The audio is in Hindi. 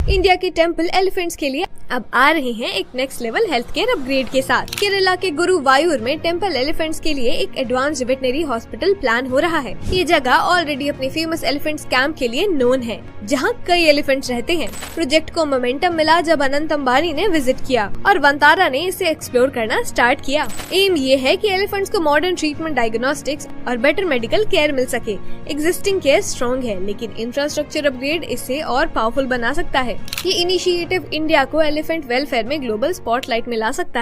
इंडिया के टेम्पल एलिफेंट्स के लिए अब आ रहे हैं एक next level health care upgrade के साथ। केरला के गुरुवायूर में टेम्पल एलिफेंट्स के लिए एक एडवांस्ड वेटनरी हॉस्पिटल प्लान हो रहा है। ये जगह ऑलरेडी अपने फेमस एलिफेंट्स कैंप के लिए नोन है, जहां कई एलिफेंट्स रहते हैं। प्रोजेक्ट को मोमेंटम मिला जब अनंत अंबानी ने विजिट किया और वंतारा ने इसे एक्सप्लोर करना स्टार्ट किया। एम ये है कि एलिफेंट्स को मॉडर्न ट्रीटमेंट, डायग्नोस्टिक्स और बेटर मेडिकल केयर मिल सके। एग्जिस्टिंग केयर स्ट्रॉन्ग है, लेकिन इंफ्रास्ट्रक्चर अपग्रेड इसे और पावरफुल बना सकता है। ये इनिशिएटिव इंडिया को एलिफेंट वेलफेयर में ग्लोबल स्पॉटलाइट में ला सकता है।